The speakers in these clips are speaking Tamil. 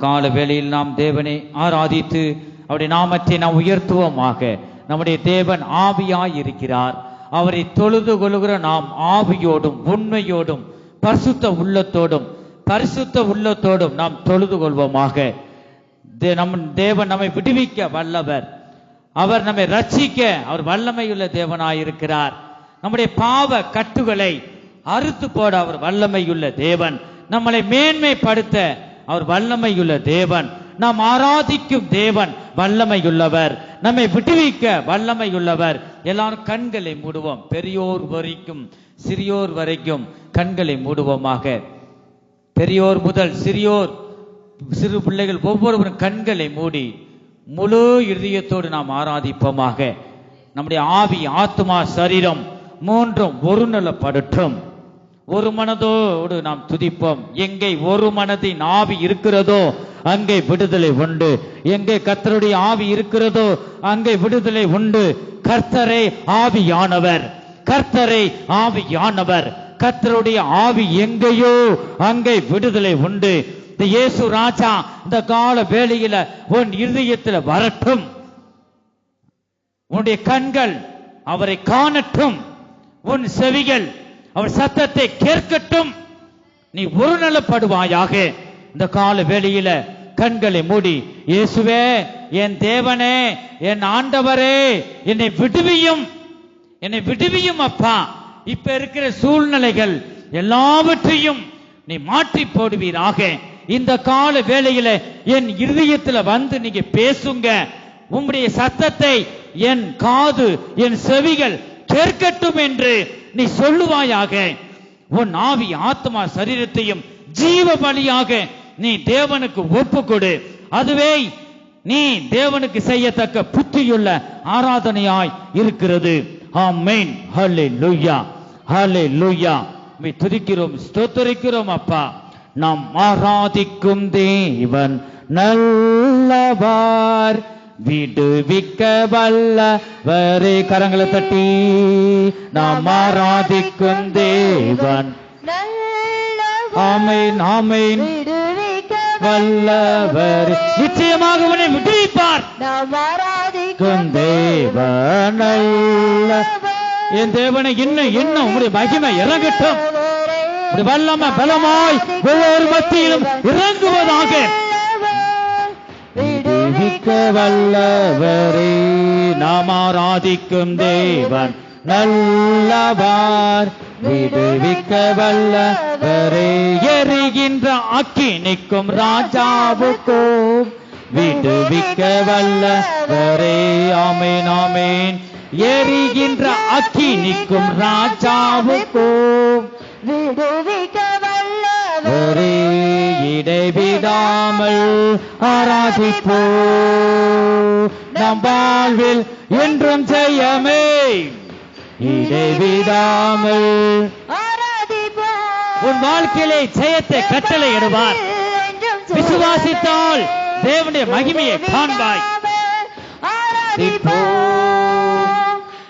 கால வேளையில் நாம் தேவனை ஆராதித்து அவருடைய நாமத்தை நாம் உயர்த்துவோமாக. நம்முடைய தேவன் ஆவியாய் இருக்கிறார். அவரை தொழுது கொள்கிற நாம் ஆவியோடும் உண்மையோடும் பரிசுத்த உள்ளத்தோடும் நாம் தொழுது கொள்வோமாக. நம் தேவன் நம்மை விடுவிக்க வல்லவர். அவர் நம்மை ரட்சிக்க அவர் வல்லமையுள்ள தேவனாயிருக்கிறார். நம்முடைய பாவ கட்டுகளை அறுத்து போட அவர் வல்லமையுள்ள தேவன். நம்மளை மேன்மைப்படுத்த அவர் வல்லமையுள்ள தேவன். நாம் ஆராதிக்கும் தேவன் வல்லமையுள்ளவர். நம்மை விடுவிக்க வல்லமையுள்ளவர். எல்லாரும் கண்களை மூடுவோம். பெரியோர் வரைக்கும் சிறியோர் வரைக்கும் கண்களை மூடுவோமாக. பெரியோர் முதல் சிறியோர், சிறு பிள்ளைகள் ஒவ்வொருவரும் கண்களை மூடி முழு இதயத்தோடு நாம் ஆராதிப்போமாக. நம்முடைய ஆவி, ஆத்மா, சரீரம் மூன்றும் ஒரு நலப்படட்டும். ஒரு மனதோடு நாம் துதிப்போம். எங்கே ஒரு மனதின் ஆவி இருக்கிறதோ அங்கே விடுதலை உண்டு. எங்கே கர்த்தருடைய ஆவி இருக்கிறதோ அங்கே விடுதலை உண்டு. கர்த்தரே ஆவியானவர், கர்த்தரே ஆவியானவர். கர்த்தருடைய ஆவி எங்கேயோ அங்கே விடுதலை உண்டு. இந்த இயேசு ராஜா இந்த கால வேளையில உன் இருதயத்தில் வரட்டும். உன்னுடைய கண்கள் அவரை காணட்டும். உன் செவிகள் அவர் சத்தத்தை கேட்கட்டும். நீ ஒரு நலப்படுவாயாக. இந்த கால வேளையில கண்களை மூடி, இயேசுவே, என் தேவனே, என் ஆண்டவரே, என்னை விடுவியும், என்னை விடுவியும் அப்பா. இப்ப இருக்கிற சூழ்நிலைகள் எல்லாவற்றையும் நீ மாற்றி போடுவீராக. இந்த கால வேளையில என் இருதயத்தில் வந்து நீங்க பேசுங்க. உம்முடைய சத்தத்தை என் காது, என் செவிகள் கேட்கட்டும் என்று நீ சொல்லுவாயாக. உன் ஆவி, ஆத்மா, சரீரத்தையும் ஜீவ பலியாக நீ தேவனுக்கு ஒப்பு கொடு. அதுவே நீ தேவனுக்கு செய்யத்தக்க புத்தியுள்ள ஆராதனையாய் இருக்கிறது. ஆமென். ஹல்லேலூயா, ஹல்லேலூயா. உம்மை துதிக்கிறோம், ஸ்தோத்திரிக்கிறோம் அப்பா. நாம் ஆராதிக்கும் தேவன் நல்லவர், விடுவிக்க வல்லவரே. கரங்களை தட்டி நாம் ஆராதிக்கும் தேவன் ஆமென், ஆமென், வல்லவர். நிச்சயமாக உன்னை விடுவிப்பார். நாம் ஆராதிக்கும் தேவன் நல்லவர். என் தேவனை இன்னும் இன்னும் உம்முடைய மகிமை இறங்கட்டும். வல்லமை பலமாய் ஒவ்வொரு மத்தியிலும் இறங்குவதாக. விடுவிக்க வல்லவரே. நாம் ஆராதிக்கும் தேவன் நல்லவர், விடுவிக்க வல்லவரே. எரிகின்ற அக்கினிக்கும் ராஜாவுக்கும் விடுவிக்க வல்லவரே. ஆமென், ஆமென். எரிகின்ற அக்கினிக்கும் ராஜாவுக்கும் விடுவிக்க வல்லவரே. இடைவிடாமல் ஆராதிப்போ, நம் வாழ்வில் என்றும் ஜெயமே. இடைவிடாமல் ஆராதிப்போ. உன் வாழ்க்கையிலே ஜெயத்தை கட்டளை இடுவார். விசுவாசித்தால் தேவனுடைய மகிமையை காண்பாய். ஆராதிப்போ,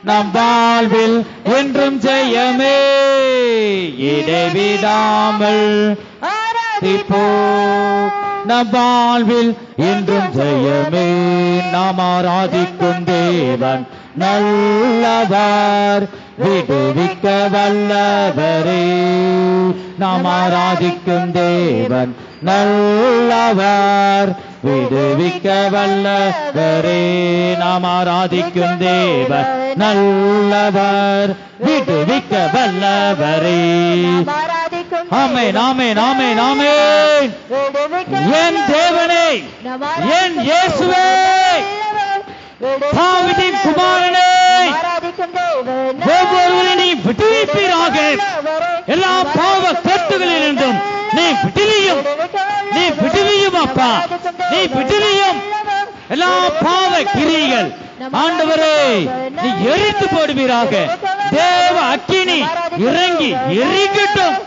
நம் வாழ்வில் என்றும் ஜெயமே. இடைவிடாமல் ஆராதிப்போ, நம் வாழ்வில் என்றும் ஜெயமே. நாம் ஆராதிக்கும் தேவன் நல்லவர், விடுவிக்க வல்லவரே. நாம் ஆராதிக்கும் தேவன் நல்லவர், விடுவிக்க வல்லவரே. நாம் ஆராதிக்கும் தேவன் நல்லவர், விடுவிக்க வல்லவரே. ஆமென், ஆமென், ஆமென், ஆமென். என் தேவனே, என் இயேசுவே, தாவீதின் குமாரனே, ஒவ்வொருவரையும் விடுவிப்பீராக. எல்லா பாவ கட்டுகளிலிருந்தும் நீ விடுவியும், நீ விடுவியும் அப்பா, நீ விடுவியும். எல்லா பாவ கிரியைகள் ஆண்டவரே நீ எரித்து போடுவீராக. தேவ அக்கினி இறங்கி எரிக்கட்டும்.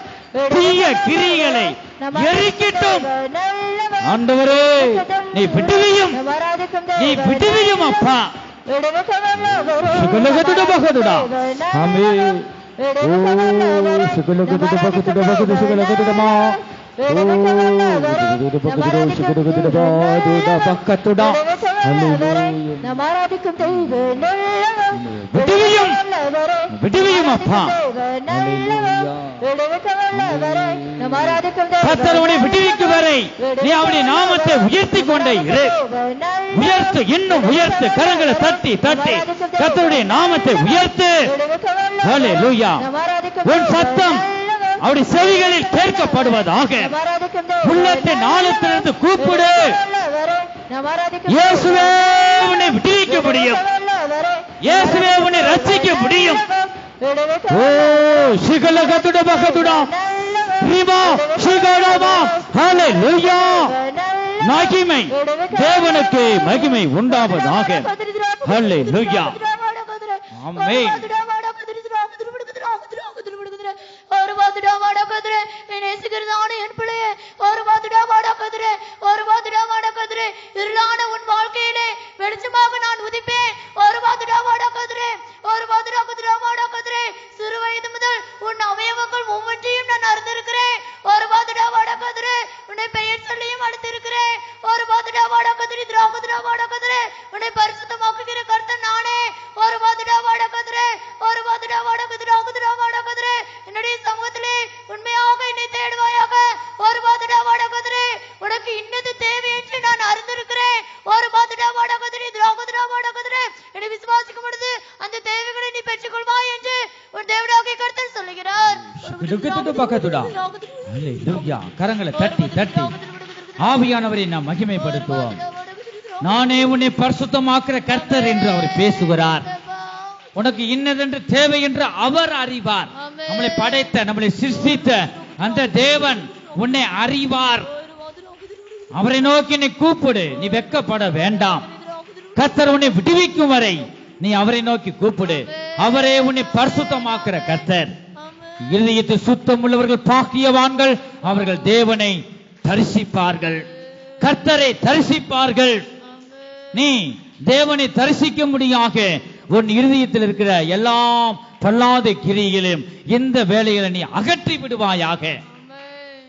தீய கிரியைகளை எரிக்கட்டும். ஆண்டவரே நீ விடுவியும், நீ விடுவியும் அப்பா. சுகலகதுட பகதுடா. ஆமென். ஓ சுகலகதுட பகதுட பகது சுகலகதுடமா. விடுவியும் அப்பா. கர்த்தர் உன்னை விடுவிக்கும் வரை நீ அவருடைய நாமத்தை உயர்த்தி கொண்டே இரு. உயர்த்து, இன்னும் உயர்த்து. கரங்களை தட்டி தட்டி கர்த்தருடைய நாமத்தை உயர்த்து. ஹல்லேலூயா. உன் சத்தம் அவருடைய செவிகளில் கேட்கப்படுவதாக. உள்ளத்தின் ஆழத்திலிருந்து கூப்பிடு. இயேசுவே உன்னை விடுவிக்க முடியும். இயேசுவே உன்னை ரட்சிக்க முடியும். ஓ சிகலகதுட பகதுடா ரிமா சிகலமா. ஹல்லேலூயா. மகிமை தேவனுக்கு மகிமை உண்டாவதாக. ஹல்லேலூயா. ஆமென். உன் வாழ்க்கையிலே வெளிச்சமாக நான் உதிப்பேன். சிறு வயது முதல் உன் அவயவங்கள் ஒவ்வொன்றையும் நான் அறிந்திருக்கிறேன். உன்னை பெயர் சொல்லியும் அழைத்திருக்கிறேன். உன்னை பரிசுத்தமாக்குகிற கர்த்தர் நானே. என்னுடைய சமூகத்திலே உண்மையாக என்னை தேடுவாயாக. உனக்கு இன்னது தேவை என்று நான் அறிந்திருக்கிறேன். என்னை விசுவாசிக்கும் பொழுது அந்த தேவைகளை நீ பெற்றுக் கொள்வாய் என்று உன் தேவனாகிய கர்த்தர் சொல்லுகிறார். கரங்களை தட்டி தட்டி ஆவியானவரை நாம் மகிமைப்படுத்துவோம். நானே உன்னை பரிசுத்தமாக்குற கர்த்தர் என்று அவர் பேசுகிறார். உனக்கு இன்னதென்று தேவை என்று அவர் அறிவார். நம்மளை படைத்த, நம்மளை சிருஷ்டித்த அந்த தேவன் உன்னை அறிவார். அவரை நோக்கி நீ கூப்பிடு. நீ வெட்கப்பட வேண்டாம். கர்த்தர் உன்னை விடுவிக்கும் வரை நீ அவரை நோக்கி கூப்பிடு. அவரே உன்னை பரிசுத்தமாக்குற கர்த்தர். இருதயத்தில் சுத்தம் உள்ளவர்கள் பாக்கியவான்கள். அவர்கள் தேவனை தரிசிப்பார்கள், கர்த்தரை தரிசிப்பார்கள். நீ தேவனை தரிசிக்க முடியாக உன் இருதயத்தில் இருக்கிற எல்லாம் பொல்லாத கிரியைகளையும் இந்த வேளையில நீ அகற்றி விடுவாயாக.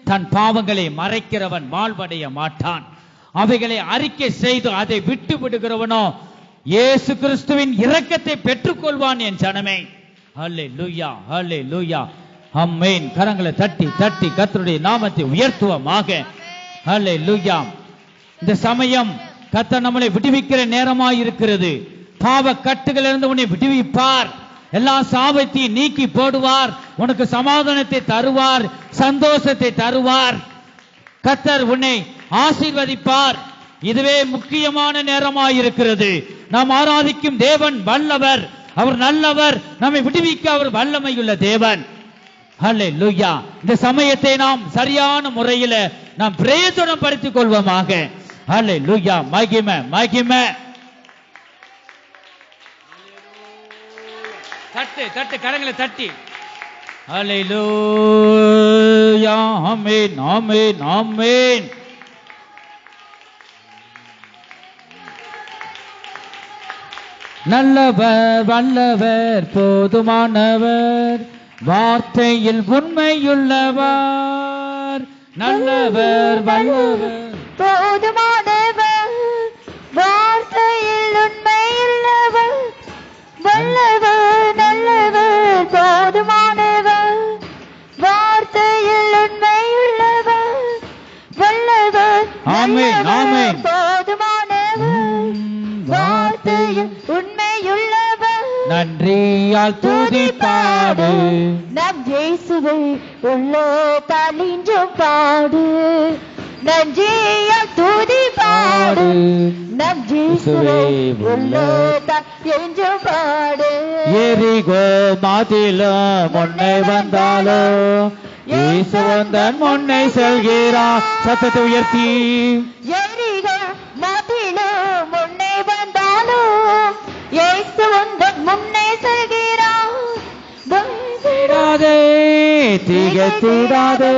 தன் பாவங்களை மறைக்கிறவன் வாழ்வடைய மாட்டான். அவைகளை அறிக்கை செய்து அதை விட்டு விடுகிறவனோ இயேசு கிறிஸ்துவின் இரக்கத்தை பெற்றுக் கொள்வான் என் ஜனமே. ஹல்லேலூயா, ஹல்லேலூயா, ஆமென். கரங்களை தட்டி தட்டி கர்த்தருடைய நாமத்தை உயர்த்துவோமாக. ஹல்லேலூயா. இந்த சமயம் கர்த்தர் நம்மளை விடுவிக்கிற நேரமாய் இருக்கிறது. பாவ கட்டுகளிலிருந்து உன்னை விடுவிப்பார். எல்லா சாபத்தையும் நீக்கி போடுவார். உனக்கு சமாதானத்தை தருவார், சந்தோஷத்தை தருவார். கர்த்தர் உன்னை ஆசீர்வதிப்பார். இதுவே முக்கியமான நேரமாய் இருக்கிறது. நாம் ஆராதிக்கும் தேவன் வல்லவர், அவர் நல்லவர். நம்மை விடுவிக்க அவர் வல்லமையுள்ள தேவன். ஹல்லேலூயா. இந்த சமயத்தை நாம் சரியான முறையில் நாம் பிரயோஜனப்படுத்திக் கொள்வோமாக. ஹல்லேலூயா. மகிமை மகிமை. தட்டு தட்டு கரங்களை தட்டி. ஹல்லேலூயா. ஆமென் ஆமென் ஆமென். நல்லவர் வல்லவர் போதுமானவர், வார்த்தையில் உண்மையுள்ளவர். நல்லவர் வல்லவர் போதுமானவர், வார்த்தையில் உண்மையுள்ளவர். வல்லவர் நல்லவர் போதுமானவர், வார்த்தையில் உண்மையுள்ளவர். வல்லவர் ஆமென் ஆமென் போதுமானவர், வார்த்தையில் உண்மையுள்ளவர். நன்றியால் துதிப்பாடு, நம் இயேசுவை உள்ளத்தால் இன்றும் பாடு. நன்றியால் துதிப்பாடு, நம் இயேசுவை உள்ளத்தால் இன்றும் பாடு. எரிகோ மதிலும் முன்னே வந்தாலோ இயேசு வந்தன் முன்னே செல்கிறார். சத்தத்தை உயர்த்தி. எரிகோ மதிலும் முன்னே வந்தாலும் இயேசு வந்தன் முன்னே செல்கிறார். திடாதே திகைத்திடாதே,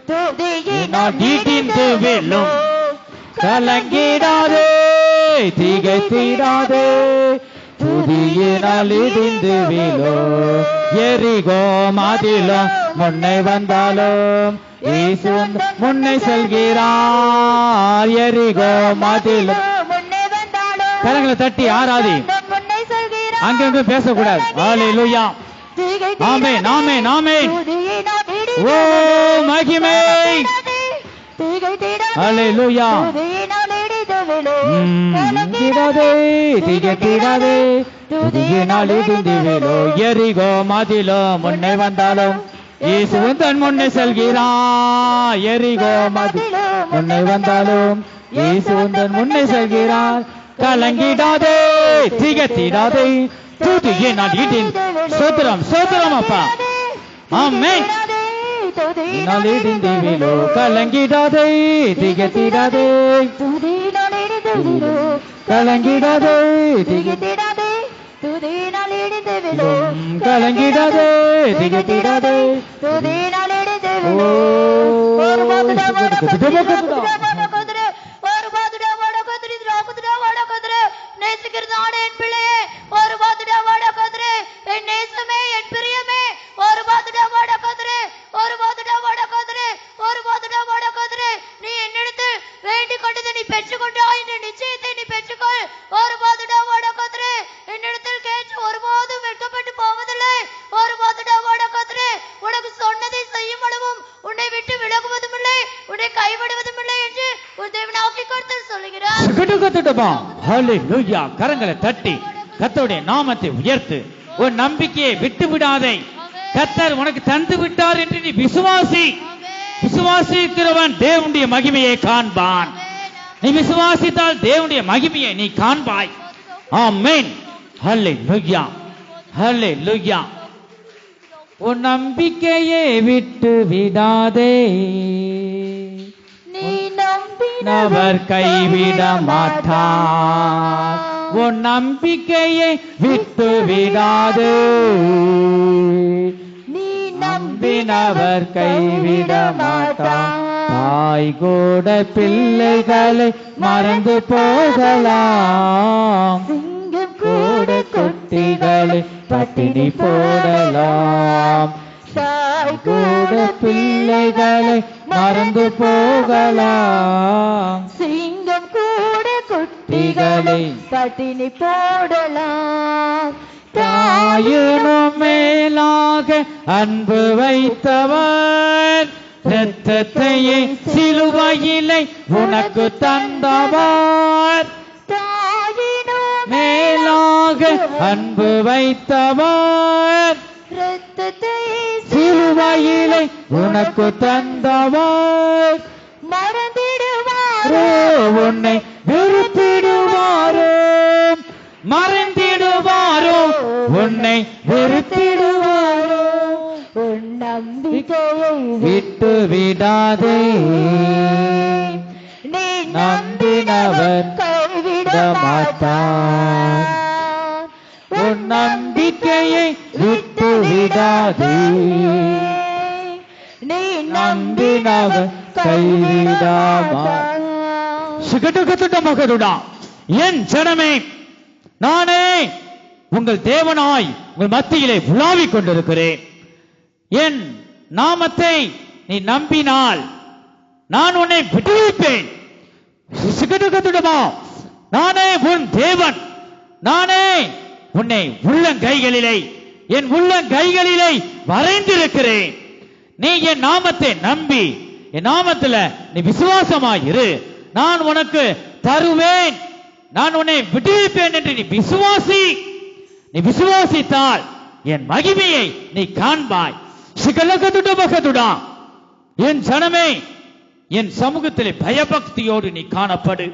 துதியினால் இடிந்து விழும். கலங்கிடாதே திகைத்திடாதே, துதியினால் இடிந்து விழும். எரிகோ மதிலும் முன்னே வந்தாலும் இயேசு முன்னே செல்கிறார். எரிகோ மதிலும் முன்னே வந்தாலும் கரங்களை தட்டி ஆராதி. முன்னே செல்கிறார். அங்கங்க பேசக்கூடாது. ஹalleluya. ஆமென் ஆமென் ஆமென். ஓ மகிமை. ஹalleluya. திகதிடாதே திகதிடாதே துதியினால் இடிந்து விழோ. எரிகோ மதிலும் முன்னே வந்தாலும் இயேசு தன் முன்னே செல்கிறார். எரிகோ மதிலும் முன்னே வந்தாலும் இயேசு தன் முன்னே செல்கிறார். கலங்கிடாதே திகதிடாதே துதியினால் இடிந்து. சோத்திரம் சோத்திரம் அப்பா. ஆமென். துதியினால் இடிந்து விழோ. கலங்கிடாதே திகதிடாதே கலங்கிடாதே திகதிடாதே துதியினால் இடிந்து விழோ. கலங்கிடாதே திகதிடாதே துதியினால் இடிந்து விழோ. ஒரு பாதுடா நேசிக்கிறதான என் பிள்ளையே, ஒரு பாதுடா வாடா கதிரே, என் நேசமே என் பிரியமே, ஒரு பாதுடா வாடா கதிரே, ஒரு பாதுடா வாடா கதிரே, ஒரு பாதுடா வாடா கதிரே. நீ என்னிடத்தில் வேண்டிக் கொண்டதை நீ பெற்றுக்கொண்டாய் என்ற நிச்சயத்தை நீ பெற்றுக்கொள். ஒரு பாதுடா வாடா கதிரே, என்னிடத்தில் கேட்டு ஒருபோதும் வெட்கப்பட்டு போவதில்லை. ஒரு பாதுடா வாடா கதிரே, உனக்கு சொன்னதை செய்யும் அளவும் உன்னை விட்டு விலகுவதும் இல்லை, உன்னை கைவிடுவதும் இல்லை என்று உன் தேவனாகிய கர்த்தர் சொல்லுகிறார். ஹalleluya. கரங்களை தட்டி கர்த்தருடைய நாமத்தை உயர்த்து. உன் நம்பிக்கையை விட்டு விடாதே. கர்த்தர் உனக்கு தந்து விட்டார் என்று நீ விசுவாசி. விசுவாசிக்கிறவன் தேவனுடைய மகிமையை காண்பான். நீ விசுவாசித்தால் தேவனுடைய மகிமையை நீ காண்பாய். ஆமென். ஹalleluya. ஹalleluya. உன் நம்பிக்கையை விட்டு விடாதே. நீ நம்பினவர் கைவிட மாட்டார். உன் நம்பிக்கையை விட்டு விடாதே. நீ நம்பினவர் கைவிட மாட்டார். தாய் கூட பிள்ளைகளை மறந்து போகலாம். சிங்கம் கூட குட்டிகளை பட்டினி போடலாம். தாய் கூட பிள்ளைகளை மறந்து போகலாம். சிங்கம் கூட குட்டிகளை பட்டினி போடலாம். தாயினும் மேலாக அன்பு வைத்தவர், இரத்தத்தையே சிலுவையிலே உனக்கு தந்தவர். தாயினும் மேலாக அன்பு வைத்தவர், இரத்தத்தை சிலுவையிலே உனக்கு தந்தவர். மறந்திடுவாரோ உன்னை வெறுத்திடுவாரோ, மறந்திடுவாரோ உன்னை வெறுத்திடுவாரோ. உன் நம்பிக்கையை விட்டு விடாதே. நீ நம்பினவர் கைவிட மாட்டார். உன் நம்பிக்கையை விட்டு விடாதே. நீ நம்பினவர் கைவிட மாட்டார். சுகடுகத்துடமகடுடா. என் ஜனமே, நானே உங்கள் தேவனாய் உங்கள் மத்தியிலே உலாவிக் கொண்டிருக்கிறேன். என் நாமத்தை நீ நம்பினால் நான் உன்னை விடுவிப்பேன். சுகடுகத்துடமா. நானே உன் தேவன். நானே உன்னை உள்ளங்கைகளிலே என் உள்ளங்கைகளிலே வரைந்திருக்கிறேன். நீ என் நாமத்தை நம்பி என் நாமத்துல நீ விசுவாசமாயிரு. நான் உனக்கு தருவேன், நான் உன்னை விடுவிப்பேன் என்று நீ விசுவாசி. நீ விசுவாசித்தால் என் மகிமையை நீ காண்பாய். சிகலகதுடமகதுடா. என் ஜனமே, என் சமூகத்திலே பயபக்தியோடு நீ காணப்படு.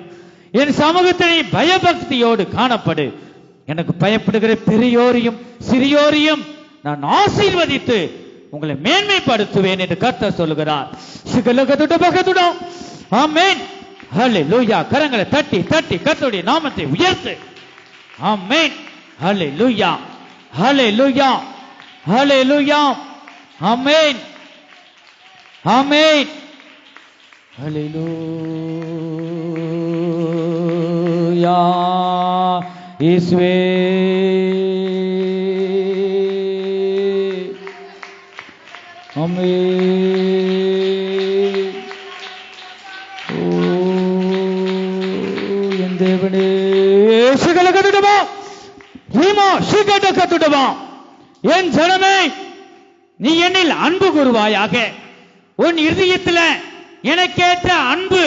என் சமூகத்திலே பயபக்தியோடு காணப்படு. எனக்கு பயப்படுகிற பெரியோரையும் சிறியோரையும் நான் ஆசீர்வதித்து உங்களை மேன்மைப்படுத்துவேன் என்று கர்த்தர் சொல்லுகிறார். சிகலகதுடமகதுடா. ஆமென். ஹல்லேலூயா. கரங்களை தட்டி தட்டி கர்த்தருடைய நாமத்தை உயர்த்து. ஆமென். ஹல்லேலூயா. ஹல்லேலூயா. ஹல்லேலூயா. ஆமென். ஆமென். ஹல்லேலூயா. இயேசுவே, ஆமென். தேவனே சிகலகதுடமா ஹீமா சிகடகதுடமா என் ஜனமே நீ என்னில் அன்பு கூறுவாயாக. உன் இருதயத்தில் எனக்கேற்ற அன்பு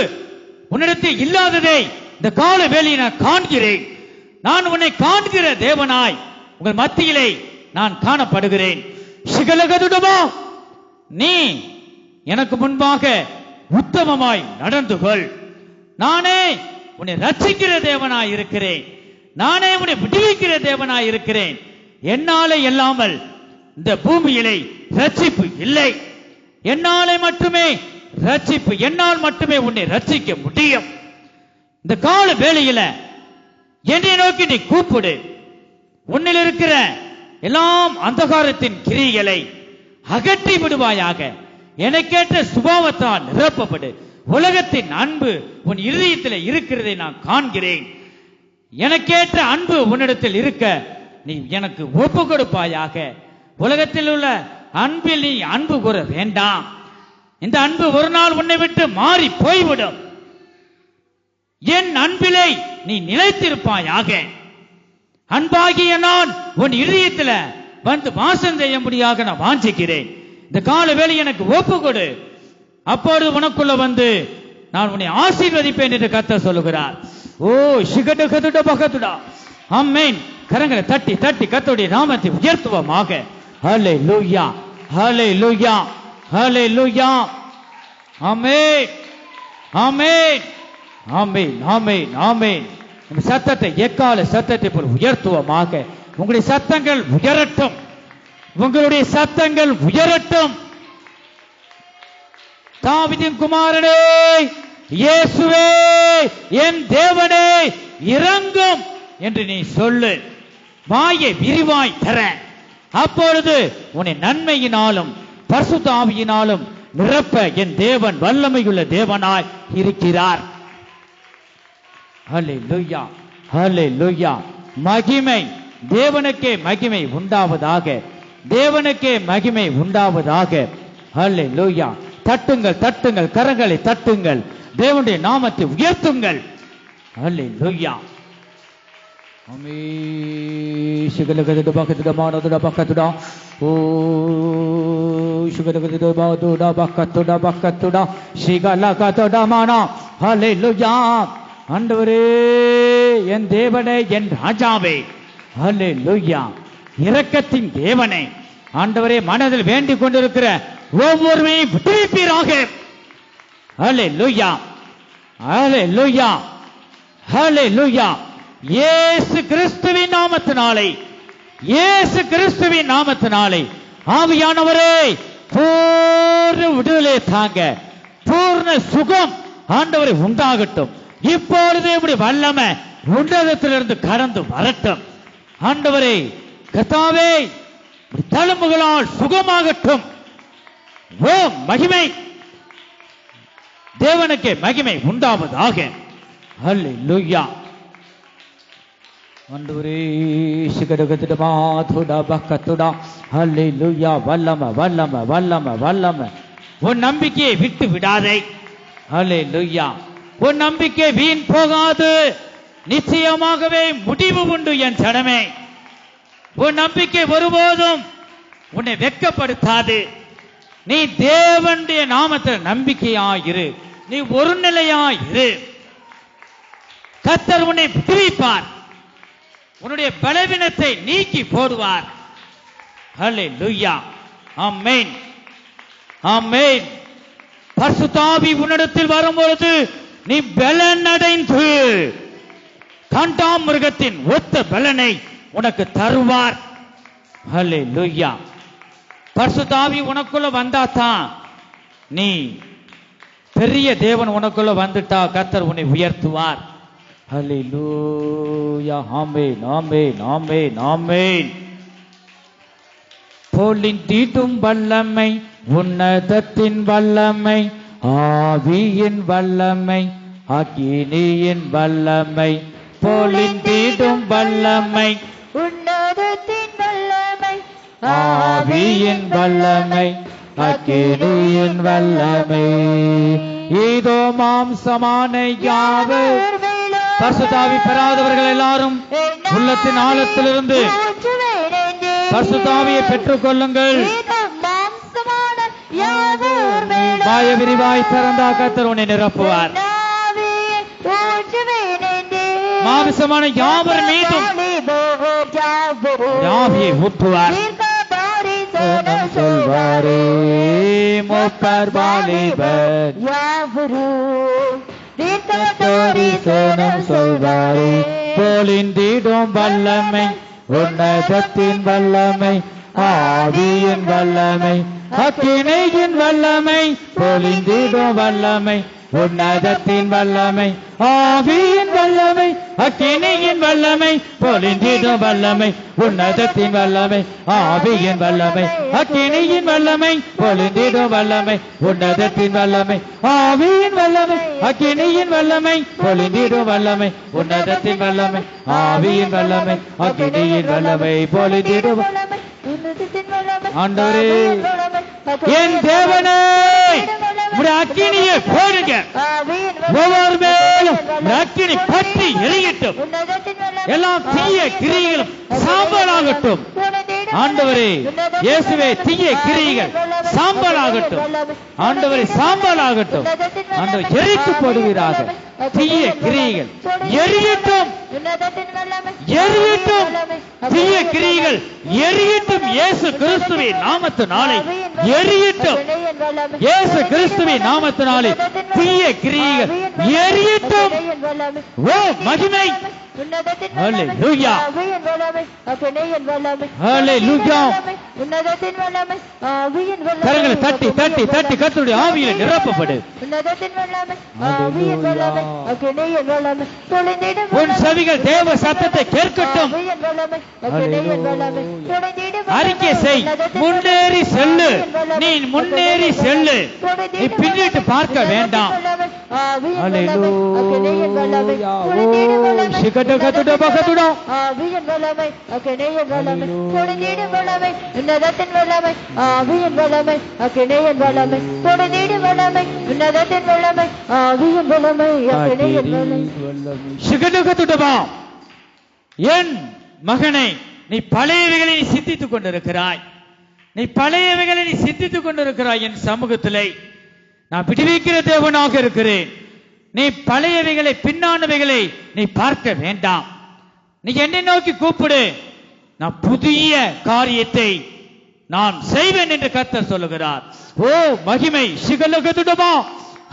உன்னிடத்தில் இல்லாததை இந்த கால வேளையை நான் காண்கிறேன். நான் உன்னை காண்கிற தேவனாய் உங்கள் மத்தியிலே நான் காணப்படுகிறேன். சிகலகதுடமா நீ எனக்கு முன்பாக உத்தமமாய் நடந்து கொள். நானே உன்னை ரட்சிக்கிற தேவனாய் இருக்கிறேன். நானே உன்னை விடுவிக்கிற தேவனாய் இருக்கிறேன். என்னாலே இல்லாமல் இந்த பூமியிலே ரட்சிப்பு இல்லை. என்னாலே மட்டுமே ரட்சிப்பு, என்னால் மட்டுமே உன்னை ரட்சிக்க முடியும். இந்த கால வேளையில என்னை நோக்கி நீ கூப்பிடு. உன்னில் இருக்கிற எல்லாம் அந்தகாரத்தின் கிரிகளை அகற்றி விடுவாயாக. எனக்கேற்ற சுபாவத்தால் நிரப்பப்படு. உலகத்தின் அன்பு உன் இருதயத்தில் இருக்கிறதை நான் காண்கிறேன். எனக்கேற்ற அன்பு உன்னிடத்தில் இருக்க நீ எனக்கு ஒப்பு கொடுப்பாயாக. உலகத்தில் உள்ள அன்பில் நீ அன்பு கூற வேண்டாம். இந்த அன்பு ஒரு நாள் உன்னை விட்டு மாறி போய்விடும். என் அன்பிலே நீ நிலைத்திருப்பாயாக. அன்பாகிய நான் உன் இதயத்தில் வந்து வாசம் செய்ய முடியாக நான் வாஞ்சிக்கிறேன். இந்த கால வேளை எனக்கு ஒப்பு கொடு. அப்போது உனக்குள்ள வந்து நான் உன்னை ஆசீர்வதிப்பேன் என்று கர்த்தர் சொல்லுகிறார். ஓ சிகடு கதுட பகதுடா ஆமென். கரங்களை தட்டி தட்டி கர்த்தருடைய நாமத்தை உயர்த்துவோமாக. ஹல்லேலூயா ஹல்லேலூயா ஹல்லேலூயா. ஆமென் ஆமென் ஆமென் ஆமென் ஆமென். நம்ம சத்தத்தை எக்கால சத்தத்தை போல் உயர்த்துவோமாக. உங்களுடைய சத்தங்கள் உயரட்டும். உங்களுடைய சத்தங்கள் உயரட்டும். தாவீதின் குமாரனே இயேசுவே என் தேவனே இரங்கும் என்று நீ சொல்லு. வாயை விரிவாய் தர. அப்பொழுது உன்னை நன்மையினாலும் பரிசுத்த ஆவியினாலும் நிரப்ப என் தேவன் வல்லமையுள்ள தேவனாய் இருக்கிறார். ஹல்லேலூயா ஹல்லேலூயா. மகிமை தேவனுக்கே மகிமை உண்டாவதாக. தேவனுக்கே மகிமை உண்டாவதாக. ஹல்லேலூயா. தட்டுங்கள் தட்டுங்கள் கரங்களை தட்டுங்கள். தேவனுடைய நாமத்தை உயர்த்துங்கள். ஹல்லேலூயா. ஆமென். சிகலகதுட பகதுட மானதுட பகதுட ஓ சிகலகதுட மானதுட பகதுட பகதுட சிகலகதுட மானா. ஹல்லேலூயா. ஆண்டவரே என் தேவனே என் ராஜாவே. ஹல்லேலூயா. இரக்கத்தின் தேவனே ஆண்டவரே மனதில் வேண்டிக் கொண்டிருக்கிற ஒவ்வொருவரையும் விடுவிப்பீராக. ஹல்லேலூயா ஹல்லேலூயா ஹல்லேலூயா. இயேசு கிறிஸ்துவின் நாமத்தினாலே இயேசு கிறிஸ்துவின் நாமத்தினாலே ஆவியானவரே பூர்ண விடுதலை தாங்க. பூர்ண சுகம் ஆண்டவரை உண்டாகட்டும். இப்பொழுதே இப்படி வல்லமை உன்னதத்திலிருந்து கடந்து வரட்டும். ஆண்டவரே கர்த்தாவே தழும்புகளால் சுகமாகட்டும். ஓ மகிமை தேவனுக்கு மகிமை உண்டாவதாக. ஹல்லேலூயா. ஆண்டவரே சிகடகதுடமா துடா பக்கத்துடா. ஹல்லேலூயா. வல்லமை வல்லமை வல்லமை வல்லமை. உன் நம்பிக்கையை விட்டு விடாதே. ஹல்லேலூயா. உன் நம்பிக்கை வீண் போகாது. நிச்சயமாகவே முடிவு உண்டு என் ஜனமே. உன் நம்பிக்கை ஒருபோதும் உன்னை வெட்கப்படுத்தாது. நீ தேவனுடைய நாமத்தில் நம்பிக்கையாயிரு. நீ ஒரு நிலையாயிரு. கர்த்தர் உன்னை விடுவிப்பார். உன்னுடைய பலவீனத்தை நீக்கி போடுவார். ஹல்லேலூயா. ஆமென் ஆமென். பரிசுத்த ஆவி உன்னிடத்தில் வரும்பொழுது நீ பலன் அடைந்து காண்டாமிருகத்தின் ஒத்த பலனை உனக்கு தருவார். ஹல்லேலூயா. பரிசுத்த ஆவி உனக்குள்ள வந்தாதான் நீ பெரிய தேவன் உனக்குள்ள வந்துட்டா கர்த்தர் உன்னை உயர்த்துவார். ஹல்லேலூயா. ஆமென் ஆமென் ஆமென் ஆமென். போலின் தீட்டும் வல்லமை உன்னதத்தின் வல்லமை ஆவியின் வல்லமை அக்கினியின் வல்லமை. போலின் தீட்டும் வல்லமை உன்னதத்தின் வல்லமை ஆவியின் வல்லமை அக்கினியின் வல்லமை. இதோ மாம்சமான யாவர் பரிசுத்த ஆவி பெறாதவர்கள் எல்லாரும் உள்ளத்தின் ஆழத்திலிருந்து பரிசுத்த ஆவியை பெற்றுக் கொள்ளுங்கள். வாய விரிவாய் திறந்தா கர்த்தர் உன்னை நிரப்புவார். மாமிசமான யாவர் மீதும் ஆவியை ஊற்றுவார். சொல்வாரே மூப்பர் வாலிபர் தரிசனம் சொல்வாரே. பொழிந்திடும் வல்லமை, உன்னதத்தின் வல்லமை, ஆவியின் வல்லமை, அக்கினியின் வல்லமை, பொழிந்திடும் வல்லமை, உன்னதத்தின் வல்லமை, ஆவியின் வல்லமை, அக்கினியின் வல்லமை, பொழிந்திடும் வல்லமை, உன்னதத்தின் வல்லமை, ஆவியின் வல்லமை, அக்கினியின் வல்லமை, பொழிந்திடும் வல்லமை, உன்னதத்தின் வல்லமை, ஆவியின் வல்லமை, அக்கினியின் வல்லமை, பொழிந்திடும் வல்லமை, உன்னதத்தின் வல்லமை, ஆவியின் வல்லமை, அக்கினியின் வல்லமை, பொழிந்திடும் வல்லமை. ஆண்டவரே என் தேவனே, உம்முடைய அக்கினியை போடுங்க. ஒவ்வொரு மேலும் அக்கினி பற்றி எரியட்டும். எல்லா தீய கிரியைகளும் சாம்பலாகட்டும். ஆண்டவரே இயேசுவே, தீய கிரியைகள் சாம்பலாகட்டும். ஆண்டவரே சாம்பலாகட்டும். ஆண்டவர் எரித்து போடுவீராக. தீய கிரியைகள் எரியட்டும், எரியட்டும். தீய கிரியைகள் எரியட்டும். இயேசு கிறிஸ்துவின் நாமத்தினாலே எரியட்டும். இயேசு கிறிஸ்துவின் நாமத்தினாலே தீய கிரியைகள் எரியட்டும். ஓ மகிமை! ஹல்லேலூயா! ஹல்லேலூயா! கரங்களை தட்டி தட்டி தட்டி கர்த்தருடைய ஆவியிலே நிரப்பப்படு. உன் செவிகள் தேவ சத்தத்தை கேட்கட்டும். அறிக்கை செய். முன்னேறி செல்லு. நீ முன்னேறி செல்லு. நீ பின்னிட்டு பார்க்க வேண்டாம். என் மகனை, நீ பழையவைகளை நீ சிந்தித்துக் கொண்டிருக்கிறாய். நீ பழையவைகளை நீ சிந்தித்துக் கொண்டிருக்கிறாய். என் சமூகத்திலே நான் விடுவிக்கிற தேவனாக இருக்கிறேன். நீ பழையவைகளை, பின்னானவைகளை நீ பார்க்க வேண்டாம். நீ என்னை நோக்கி கூப்பிடு. நான் புதிய காரியத்தை நான் செய்வேன் என்று கர்த்தர் சொல்லுகிறார். ஓ மகிமை! சிகலகதுடமா!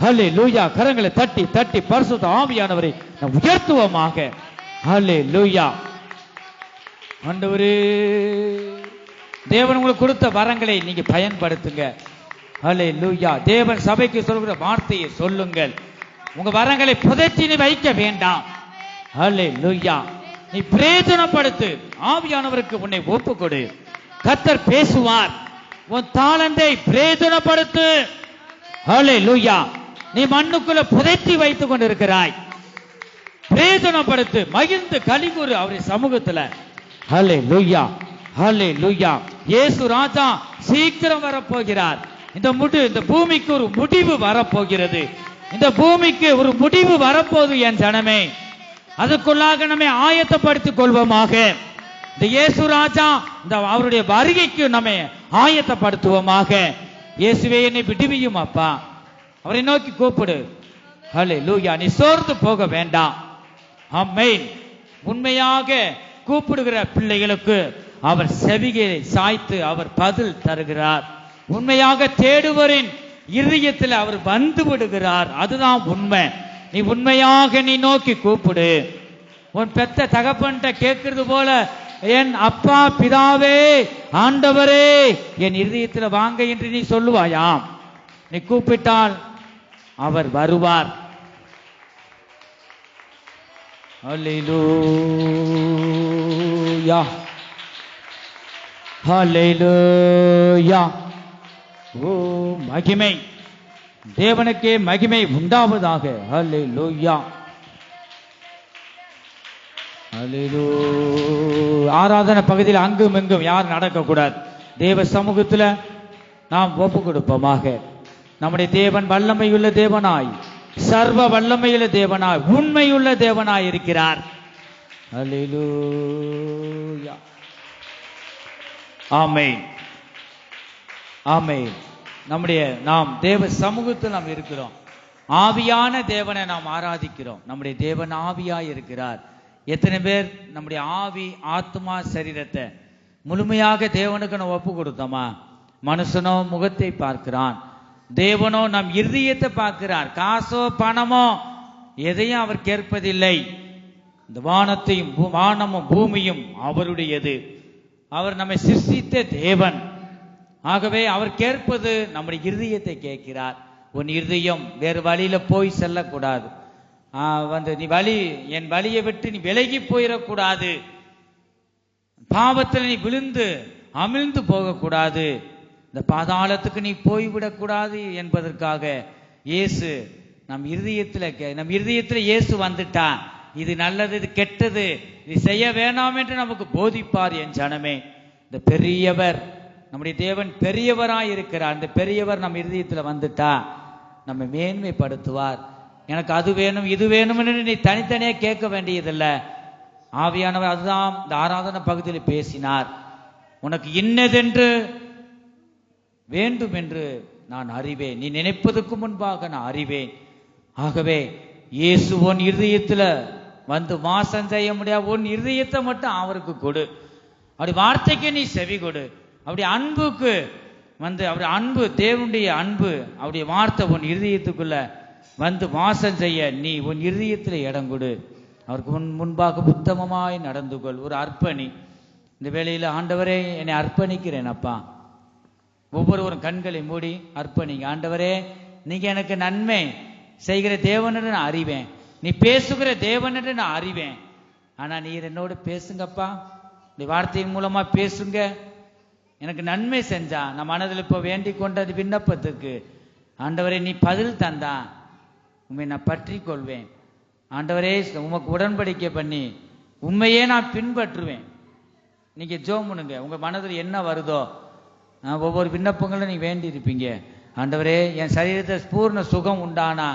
ஹல்லேலூயா! கரங்களை தட்டி தட்டி பரிசுத்த ஆவியானவரை நாம் உயர்த்துவோமாக. ஹல்லேலூயா! ஆண்டவரே, தேவன் உங்களுக்கு கொடுத்த வரங்களை நீங்க பயன்படுத்துங்க. ஹல்லேலூயா! தேவன் சபைக்கு சொல்கிற வார்த்தையை சொல்லுங்கள். உங்க வரங்களை புதைச்சி நீ வைக்க வேண்டாம். ஹல்லேலூயா! நீ பிரயோஜனப்படுத்து. ஆவியானவருக்கு உன்னை ஒப்பு கொடு. கர்த்தர் பேசுவார். உன் தாளந்தை பிரயோஜனப்படுத்து. ஹல்லேலூயா! நீ மண்ணுக்குள்ள புதைச்சி வைத்துக் கொண்டிருக்கிறாய். பிரயோஜனப்படுத்து. மகிழ்ந்து கலிகூறு அவருடைய சமூகத்துல. ஹல்லேலூயா! ஹல்லேலூயா! இயேசு ராஜா சீக்கிரம் வரப்போகிறார். இந்த பூமிக்கு ஒரு முடிவு வரப்போகிறது. இந்த பூமிக்கு ஒரு முடிவு வரப்போகுது என் ஜனமே. அதுக்குள்ளாக நம்மை ஆயத்தப்படுத்திக் கொள்வோமாக. இந்த இயேசு ராஜா இந்த அவருடைய வருகைக்கு நம்மை ஆயத்தப்படுத்துவோமாக. இயேசுவே, என்னை விடுவியும் அப்பா. அவரை நோக்கி கூப்பிடு. ஹல்லேலூயா! நீ சோர்ந்து போக வேண்டாம். ஆமென். உண்மையாக கூப்பிடுகிற பிள்ளைகளுக்கு அவர் செவிகளை சாய்த்து அவர் பதில் தருகிறார். உண்மையாக தேடுவரின் இருதயத்தில் அவர் வந்து விடுகிறார். அதுதான் உண்மை. நீ உண்மையாக நீ நோக்கி கூப்பிடு. உன் பெத்த தகப்பன்ட்ட கேட்கிறது போல, என் அப்பா பிதாவே, ஆண்டவரே, என் இருதயத்தில் வாங்க என்று நீ சொல்லுவாயாம். நீ கூப்பிட்டால் அவர் வருவார். ஹல்லேலூயா! ஹல்லேலூயா! ஓ மகிமை! தேவனுக்கே மகிமை உண்டாவதாக. ஹல்லேலூயா! ஹல்லேலூயா! ஆராதனை பகுதியில் அங்கும் இங்கும் யாரும் நடக்கக்கூடாது. தேவ சமூகத்தில் நாம் ஒப்பு கொடுப்போமாக. நம்முடைய தேவன் வல்லமையுள்ள தேவனாய் சர்வ வல்லமையுள்ள தேவனாய், உண்மையுள்ள தேவனாய் இருக்கிறார். அல்லேலூயா. ஆமென், ஆமென். நாம் தேவ சமூகத்தில் நாம் இருக்கிறோம். ஆவியான தேவனை நாம் ஆராதிக்கிறோம். நம்முடைய தேவன் ஆவியாய் இருக்கிறார். எத்தனை பேர் நம்முடைய ஆவி, ஆத்மா, சரீரத்தை முழுமையாக தேவனுக்கு நம்ம ஒப்பு கொடுத்தோமா? மனுஷனோ முகத்தை பார்க்கிறான், தேவனோ நம் இருதயத்தை பார்க்கிறார். காசோ பணமோ எதையும் அவர் கேட்பதில்லை. இந்த வானமும் பூமியும் அவருடையது. அவர் நம்மை சிருஷ்டித்த தேவன். ஆகவே அவர் கேட்பது நம்முடைய இருதயத்தை கேட்கிறார். உன் இருதயம் வேறு வழியில போய் செல்லக்கூடாது. நீ என் வழியை விட்டு நீ விலகி போயிடக்கூடாது. பாவத்தில் நீ விழுந்து அமிழ்ந்து போகக்கூடாது. இந்த பாதாளத்துக்கு நீ போய்விடக்கூடாது என்பதற்காக இயேசு நம் இருதயத்தில் இயேசு வந்துட்டா. இது நல்லது, இது கெட்டது, இது செய்ய வேண்டாம் என்று நமக்கு போதிப்பார். என் ஜனமே, இந்த பெரியவர் நம்முடைய தேவன் பெரியவராய் இருக்கிறார். இந்த பெரியவர் நம் இருதயத்தில் வந்துட்டா நம்ம மேன்மைப்படுத்துவார். எனக்கு அது வேணும் இது வேணும் என்று நீ தனித்தனியா கேட்க வேண்டியதில்லை. ஆவியானவர் அதுதான் இந்த ஆராதனை பகுதியில் பேசினார். உனக்கு இன்னதென்று வேண்டும் என்று நான் அறிவேன், நீ நினைப்பதற்கு முன்பாக நான் அறிவேன். ஆகவே இயேசு உன் இருதயத்தில் வந்து வாசம் செய்ய முடியாது. உன் இருதயத்தை மட்டும் அவருக்கு கொடு. அப்படி வார்த்தைக்கு நீ செவி கொடு. அப்படி அன்புக்கு அவருடைய அன்பு, தேவனுடைய அன்பு, அவருடைய வார்த்தை உன் இருதயத்துக்குள்ள வந்து வாசம் செய்ய நீ உன் இருதயத்தில் இடம் கொடு. அவருக்கு முன்பாக உத்தமமாய் நடந்து கொள். ஒரு அர்ப்பணி. இந்த வேளையில் ஆண்டவரே என்னை அர்ப்பணிக்கிறேன் அப்பா. ஒவ்வொருவரும் கண்களை மூடி அர்ப்பணிங்க. ஆண்டவரே, நீங்க எனக்கு நன்மை செய்கிற தேவன் என்று நான் அறிவேன், நீ பேசுகிற தேவன் என்று நான் அறிவேன். ஆனா நீர் என்னோடு பேசுங்கப்பா. இந்த வார்த்தையின் மூலமா பேசுங்க. எனக்கு நன்மை செஞ்சா நான் மனதில் இப்போ வேண்டிக் கொண்டது விண்ணப்பத்துக்கு ஆண்டவரே நீ பதில் தந்தா உண்மை நான் பற்றி கொள்வேன். ஆண்டவரே, உமக்கு உடன்படிக்கை பண்ணி உண்மையே நான் பின்பற்றுவேன். நீங்க ஜெபம் பண்ணுங்க. உங்க மனதில் என்ன வருதோ, ஒவ்வொரு விண்ணப்பங்களும் நீங்க வேண்டி இருப்பீங்க. ஆண்டவரே, என் சரீரத்தை பூர்ண சுகம் உண்டானா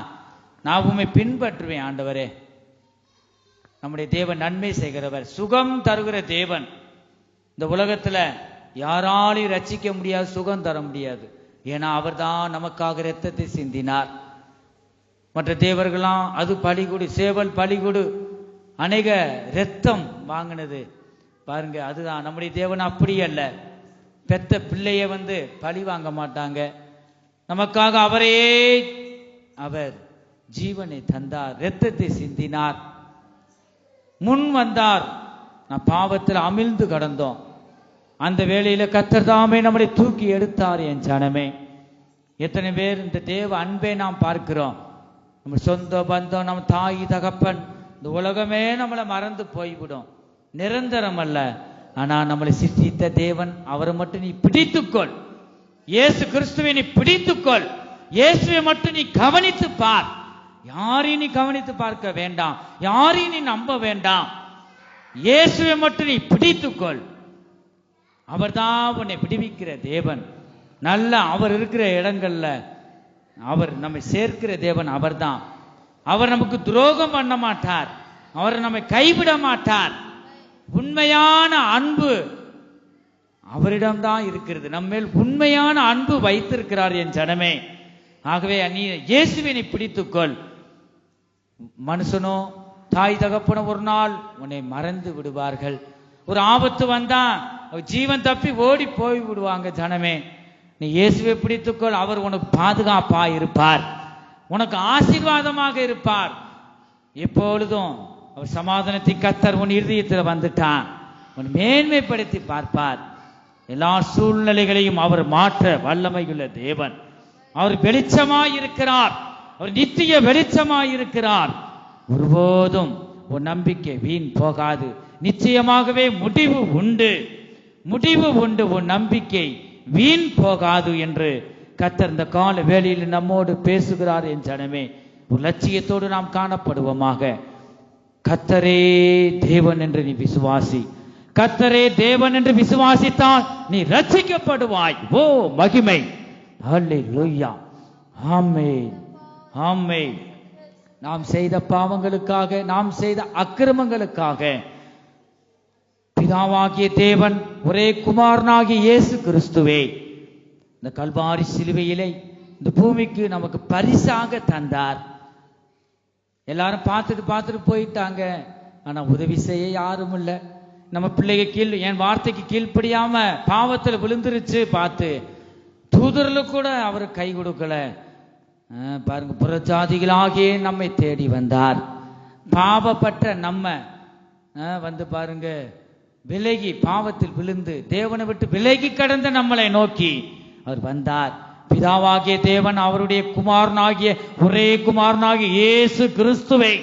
நான் உண்மை பின்பற்றுவேன். ஆண்டவரே, நம்முடைய தேவன் நன்மை செய்கிறவர், சுகம் தருகிற தேவன். இந்த உலகத்துல யாராலையும் ரட்சிக்க முடியாது, சுகம் தர முடியாது. ஏன்னா அவர் தான் நமக்காக இரத்தத்தை சிந்தினார். மற்ற தேவர்களாம் அது பலிகுடு, சேவல் பலிகுடு, அநேக இரத்தம் வாங்கினது பாருங்க. அதுதான் நம்முடைய தேவன் அப்படி அல்ல. பெத்த பிள்ளைய பழி வாங்க மாட்டாங்க. நமக்காக அவர் ஜீவனை தந்தார், இரத்தத்தை சிந்தினார், முன் வந்தார். நான் பாவத்தில் அமிழ்ந்து கடந்தோம். அந்த வேளையில கர்த்தர் தாமே நம்மளை தூக்கி எடுத்தார். என் ஜனமே, எத்தனை பேர் இந்த தேவ அன்பை நாம் பார்க்கிறோம். நம்ம சொந்த பந்தம், நம்ம தாய் தகப்பன், இந்த உலகமே நம்மளை மறந்து போய்விடும். நிரந்தரம் அல்ல. ஆனா நம்மளை சிருஷ்டித்த தேவன், அவரை மட்டும் நீ பிடித்துக்கொள். இயேசு கிறிஸ்துவை நீ பிடித்துக்கொள். இயேசுவை மட்டும் நீ கவனித்து பார். யாரையும் நீ கவனித்து பார்க்க வேண்டாம், யாரையும் நீ நம்ப வேண்டாம். இயேசுவை மட்டும் நீ பிடித்துக்கொள். அவர் தான் உன்னை விடுவிக்கிற தேவன். நல்ல அவர் இருக்கிற இடங்கள்ல அவர் நம்மை சேர்க்கிற தேவன் அவர்தான். அவர் நமக்கு துரோகம் பண்ண மாட்டார், அவர் நம்மை கைவிட மாட்டார். உண்மையான அன்பு அவரிடம்தான் இருக்கிறது. நம்மேல் உண்மையான அன்பு வைத்திருக்கிறார் என் ஜனமே. ஆகவே நீ இயேசுவை நீ பிடித்துக்கொள். மனுஷனோ தாய் தகப்பனோ ஒரு நாள் உன்னை மறந்து விடுவார்கள். ஒரு ஆபத்து வந்தா ஜீவன் தப்பி ஓடி போய் விடுவாங்க. ஜனமே, நீ இயேசுவை பிடித்துக்கொள். அவர் உனக்கு பாதுகாப்பா இருப்பார், உனக்கு ஆசீர்வாதமாக இருப்பார். எப்பொழுதும் அவர் சமாதானத்தை கர்த்தர் உன் இருதயத்தில் வந்துட்டான், உன் மேன்மைப்படுத்தி பார்ப்பார். எல்லா சூழ்நிலைகளையும் அவர் மாற்ற வல்லமையுள்ள தேவன். அவர் வெளிச்சமாய் இருக்கிறார், அவர் நித்திய வெளிச்சமாய் இருக்கிறார். ஒருபோதும் உன் நம்பிக்கை வீண் போகாது. நிச்சயமாகவே முடிவு உண்டு, முடிவு உண்டு. உன் நம்பிக்கை வீண் போகாது என்று கர்த்தர் இந்த கால வேளையில் நம்மோடு பேசுகிறார். என் ஜனமே, ஒரு லட்சியத்தோடு நாம் காணப்படுவோமாக. கர்த்தரே தேவன் என்று நீ விசுவாசி. கர்த்தரே தேவன் என்று விசுவாசித்தால் நீ ரட்சிக்கப்படுவாய். ஓ மகிமை! ஹல்லேலூயா! ஆமென், ஆமென். நாம் செய்த பாவங்களுக்காக, நாம் செய்த அக்கிரமங்களுக்காக பிதாவாகிய தேவன் ஒரே குமாரனாகிய இயேசு கிறிஸ்துவே இந்த கல்வாரி சிலுவையிலே இந்த பூமிக்கு நமக்கு பரிசாக தந்தார். எல்லாரும் பார்த்துட்டு போயிட்டாங்க. ஆனா உதவி செய்ய யாரும் இல்லை. நம்ம பிள்ளைங்க என் வார்த்தைக்கு கீழ்ப்படியாம பாவத்துல விழுந்துருச்சு பார்த்து தூதர்களுக்கு கூட அவர் கை கொடுக்கல. பாருங்க, புறஜாதிகளாகியே நம்மை தேடி வந்தார். பாவப்பட்ட நம்ம பாருங்க விலகி பாவத்தில் விழுந்து தேவனை விட்டு விலகி கடந்த நம்மளை நோக்கி அவர் வந்தார். பிதாவாகிய தேவன் அவருடைய குமாரனாகிய ஒரே குமாரனாகிய இயேசு கிறிஸ்துவை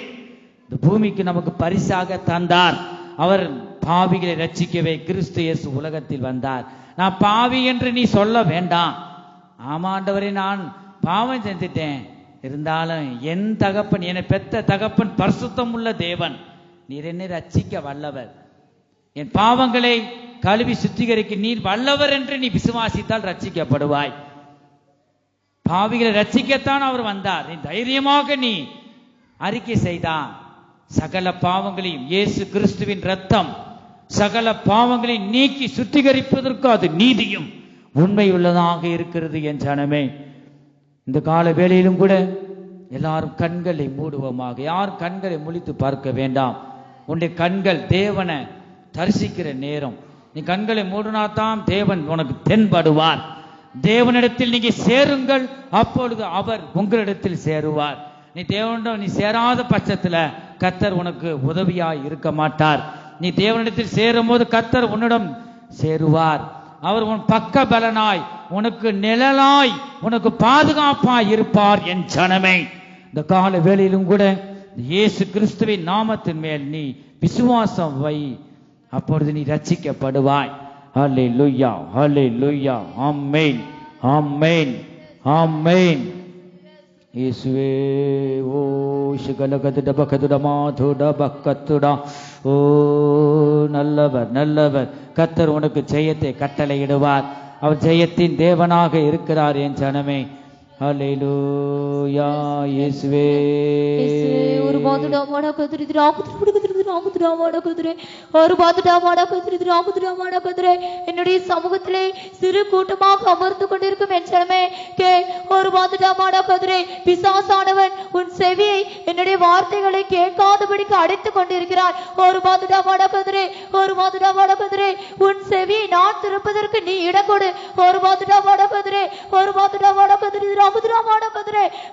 இந்த பூமிக்கு நமக்கு பரிசாக தந்தார். அவர் பாவிகளை ரட்சிக்கவே கிறிஸ்து இயேசு உலகத்தில் வந்தார். நான் பாவி என்று நீ சொல்ல வேண்டாம். ஆமாண்டவரே, நான் பாவம் செஞ்சிட்டேன், இருந்தாலும் என் தகப்பன், என்னை பெத்த தகப்பன் பரிசுத்தம் உள்ள தேவன், நீர் என்னை ரட்சிக்க வல்லவர், என் பாவங்களை கழுவி சுத்திகரிக்க நீர் வல்லவர் என்று நீ விசுவாசித்தால் ரட்சிக்கப்படுவாய். பாவிகளை ரட்சிக்கத்தான் அவர் வந்தார். நீ தைரியமாக நீ அறிக்கை செய்தான் சகல பாவங்களையும் இயேசு கிறிஸ்துவின் ரத்தம் சகல பாவங்களை நீக்கி சுத்திகரிப்பதற்கு அது நீதியும் உண்மை உள்ளதாக இருக்கிறது என் ஜனமே. இந்த கால வேளையிலும் கூட எல்லாரும் கண்களை மூடுவோமாக. யார் கண்களை முழித்து பார்க்க வேண்டாம். உன்னுடைய கண்கள் தேவனை தரிசிக்கிற நேரம். நீ கண்களை மூடினாத்தான் தேவன் உனக்கு தென்படுவார். தேவனிடத்தில் நீங்க சேருங்கள், அப்பொழுது அவர் உங்களிடத்தில் சேருவார். நீ தேவனிடம் நீ சேராத பட்சத்துல கர்த்தர் உனக்கு உதவியாய் இருக்க மாட்டார். நீ தேவனிடத்தில் சேரும் போது கர்த்தர் உன்னிடம் சேருவார். அவர் உன் பக்க பலனாய், உனக்கு நிழலாய், உனக்கு பாதுகாப்பாய் இருப்பார் என் ஜனமே. இந்த கால வேளையிலும் கூட இயேசு கிறிஸ்துவின் நாமத்தின் மேல் நீ விசுவாசம் வை, அப்பொழுது நீ ரட்சிக்கப்படுவாய். ஹல்லேலூயா, ஹல்லேலூயா, ஆமென், ஆமென், ஆமென். இயேசுவே ஓ ஷகலகதுடபகதுடமாதுடபக்கத்துடா. ஓ நல்லவர், நல்லவர். கர்த்தர் உனக்கு ஜெயத்தை கட்டளையிடுவார். அவர் ஜெயத்தின் தேவனாக இருக்கிறார் என் ஜனமே. ஹல்லேலூயா. இயேசுவே ஒரு பாதுடா மாடா கதிரி என்னுடைய சமூகத்திலே சிறு கூட்டமாக அமர்ந்து கொண்டிருக்கும் என் ஜனமே கேள். ஒரு பாதுடா மாடா கதிரே, பிசாசானவன் உன் செவியை என்னுடைய வார்த்தைகளை கேட்காதபடிக்கு அடைத்துக் கொண்டிருக்கிறார். ஒரு பாதுடா மாடா கதிரே, ஒரு பாதுடா மாடா கதிரே, உன் செவியை நான் திறப்பதற்கு நீ இடம் கொடு. ஒரு பாதுடா மாடா கதிரே, ஒரு பாதுடா மாடா கதிரி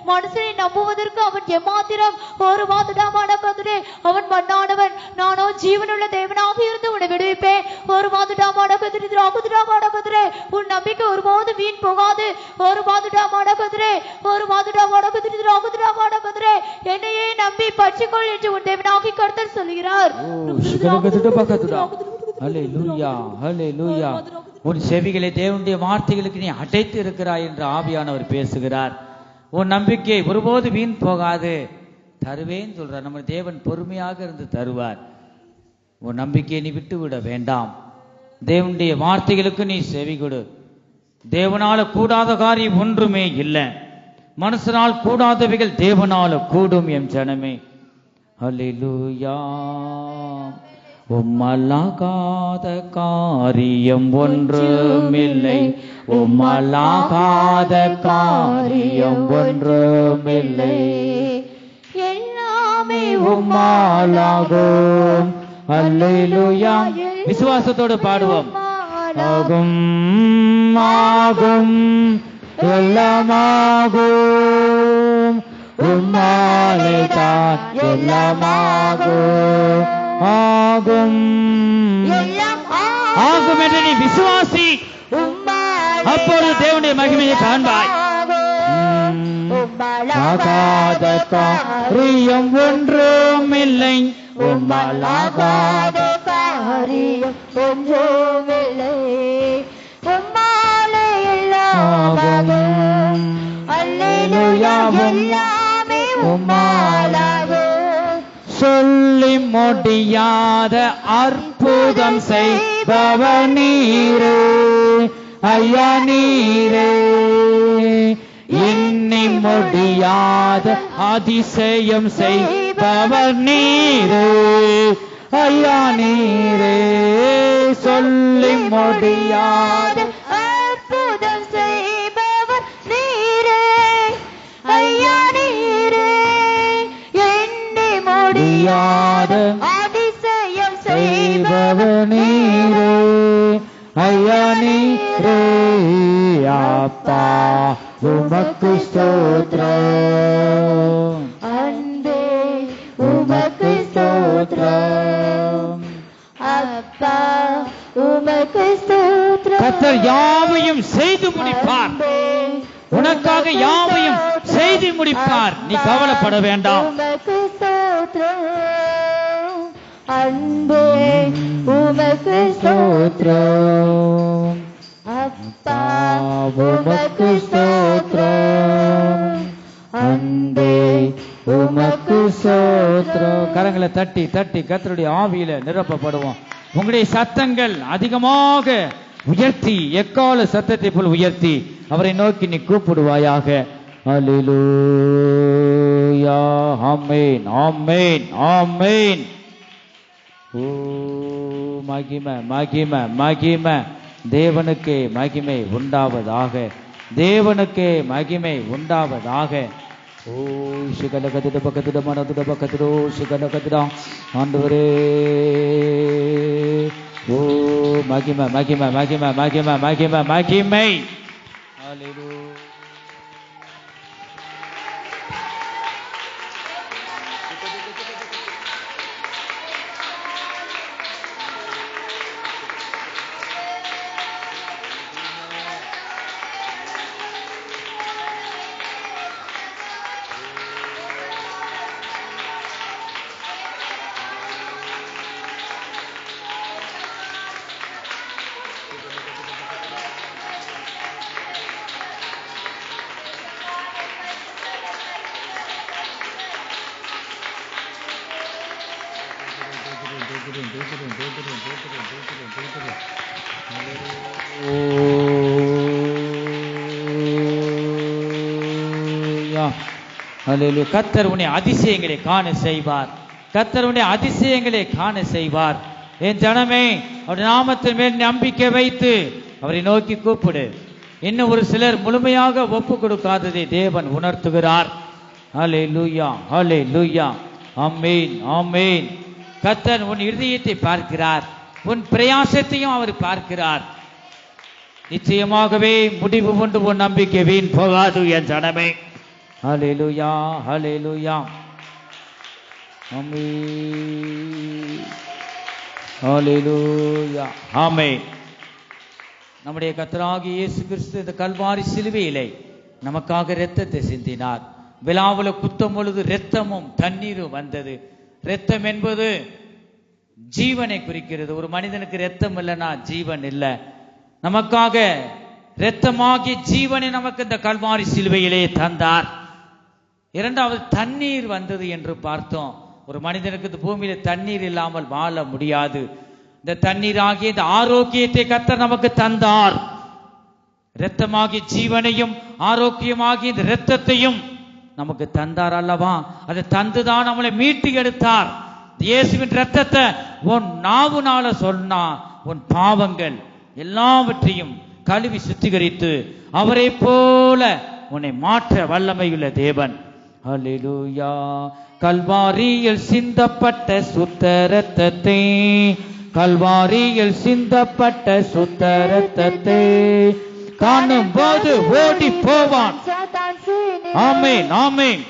மனுஷனை நம்புவதற்கு அவன் எம்மாத்திரம். ஒரு வாதுடாமான கதிரே, அவன் மண்ணானவன், நானோ ஜீவனுள்ள தேவனாக இருந்து உன்னை விடுவிப்பேன். ஒரு வாதுடாமான கதிரி ராகுதுடாமான கதிரே, உன் நம்பிக்கை ஒருபோது வீண் போகாது. ஒரு வாதுடாமான கதிரே, ஒரு வாதுடாமான கதிரி ராகுதுடாமான கதிரே, என்னையே நம்பி பற்றிக்கொள் என்று உன் தேவனாகி கர்த்தர் சொல்கிறார். ஹல்லேலூயா, ஹல்லேலூயா. உன் செவிகளை தேவனுடைய வார்த்தைகளுக்கு நீ அடைத்து இருக்கிறாய் என்று ஆவியானவர் பேசுகிறார். உன் நம்பிக்கை ஒருபோது வீண் போகாது, தருவேன்னு சொல்றார். நம்ம தேவன் பொறுமையாக இருந்து தருவார். உன் நம்பிக்கையை நீ விட்டு விட வேண்டாம். தேவனுடைய வார்த்தைகளுக்கு நீ செவி கொடு. தேவனால கூடாத காரியம் ஒன்றுமே இல்லை. மனுஷனால் கூடாதவைகள் தேவனால கூடும் என் ஜனமே. ஹல்லேலூயா. உம்மலாகாத காரியம் ஒன்றுமில்லை, உம்மலாகாத காரியம் ஒன்றுமில்லை, எல்லாமே உம்மாலாகும். அல்லேலூயா. விசுவாசத்தோடு பாடுவோம். ஆகும் ஆகும் எல்லாமாகும், உம்மாலே தான் எல்லாமாகும். ஆகும் ஆகும் என்று நீ விசுவாசி, அப்பொழுது தேவனுடைய மகிமையை காண்பாய். ஆகாத காரியம் ஒன்றுமில்லை, உம்மாலாகாத காரியம் ஒன்றுமில்லை, உம்மாலே எல்லாமாகும். அல்லேலூயா. எல்லாமே உம்மாலாகும். சொல்லி முடியாத அற்புதம் செய்பவர் நீரே, ஐயா நீரே. எண்ணி முடியாத அதிசயம் செய்பவர் நீரே ஐயா நீரே, சொல்லி முடியாத அற்புதம் செய்பவர் நீரே ஐயா நீரே, எண்ணி முடியாத அதிசயம் செய்பவர் நீரே ஐயா நீரே, அப்பா உமக்கு ஸ்தோத்திரம், அன்பே உமக்கு ஸ்தோத்திரம், அப்பா உமக்கு ஸ்தோத்திரம். கர்த்தர் யாவையும் செய்து முடிப்பார், உனக்காக யாவையும் செய்து முடிப்பார், நீ கவலைப்பட வேண்டாம். உமக்கு ஸ்தோத்திரம், அன்பே உமக்கு ஸ்தோத்திரம், அப்பா உமக்கு ஸ்தோத்திரம், அன்பே உமக்கு ஸ்தோத்திரம். கரங்களை தட்டி தட்டி கர்த்தருடைய ஆவியில நிரப்பப்படுவோம். உங்களுடைய சத்தங்கள் அதிகமாக உயர்த்தி, எக்கால சத்தத்தை போல் உயர்த்தி அவரை நோக்கி நீ கூப்பிடுவாயாக. அல்லேலூயா, ஆமென், ஆமென், ஆமென். ஓ மகிமை, மகிமை, மகிமை, தேவனுக்கே மகிமை உண்டாவதாக, தேவனுக்கே மகிமை உண்டாவதாக. ஓ சிகல கதிட பக்கத்திட மனதிட பக்கத்திடோ சிகல கதிடா ஆண்டவரே. ஓ மகிமை, மகிமை, மகிமை, மகிமை, மகிமை, மகிமை. அல்லேலூயா. அல்லேலூயா. கர்த்தர் உன்னை அதிசயங்களை காண செய்வார், கர்த்தர் உன்னை அதிசயங்களை காண செய்வார். என் ஜனமே, அவருடைய நாமத்தின் மேல் நம்பிக்கை வைத்து அவரை நோக்கி கூப்பிடு. இன்னும் ஒரு சிலர் முழுமையாக ஒப்பு கொடுக்காததை தேவன் உணர்த்துகிறார். அல்லேலூயா, அல்லேலூயா, ஆமென், ஆமென். கர்த்தர் உன் இருதயத்தை பார்க்கிறார், உன் பிரயாசத்தையும் அவர் பார்க்கிறார். நிச்சயமாகவே முடிவு கொண்டு உன் நம்பிக்கை வீண் போகாது என் ஜனமே. ஹல்லேலூயா, ஹல்லேலூயா, ஆமென், ஹல்லேலூயா, ஆமென். நம்முடைய கர்த்தராகிய இயேசு கிறிஸ்து இந்த கல்வாரி சிலுவையிலே நமக்காக இரத்தத்தை சிந்தினார். விழாவில் குத்தும் பொழுது இரத்தமும் தண்ணீரும் வந்தது. இரத்தம் என்பது ஜீவனை குறிக்கிறது. ஒரு மனிதனுக்கு இரத்தம் இல்லைன்னா ஜீவன் இல்லை. நமக்காக இரத்தமாகிய ஜீவனை நமக்கு இந்த கல்வாரி சிலுவையிலே தந்தார். இரண்டாவது தண்ணீர் வந்தது என்று பார்த்தோம். ஒரு மனிதனுக்கு இந்த பூமியில தண்ணீர் இல்லாமல் வாழ முடியாது. இந்த தண்ணீர் ஆகிய இந்த ஆரோக்கியத்தை கர்த்தர் நமக்கு தந்தார். இரத்தமாகிய ஜீவனையும் ஆரோக்கியமாகிய இந்த இரத்தத்தையும் நமக்கு தந்தார் அல்லவா? அதை தந்துதான் நம்மளை மீட்டு எடுத்தார். இயேசுவின் இரத்தத்தை உன் நாவுனால சொன்னா உன் பாவங்கள் எல்லாவற்றையும் கழுவி சுத்திகரித்து அவரை போல உன்னை மாற்ற வல்லமையுள்ள தேவன். ஹல்லேலூயா. கல்வாரியில் சிந்தப்பட்ட சுத்த இரத்தத்தை, கல்வாரியில் சிந்தப்பட்ட சுத்த இரத்தத்தை காணும் போது ஓடி போவான். ஆமென், ஆமென்.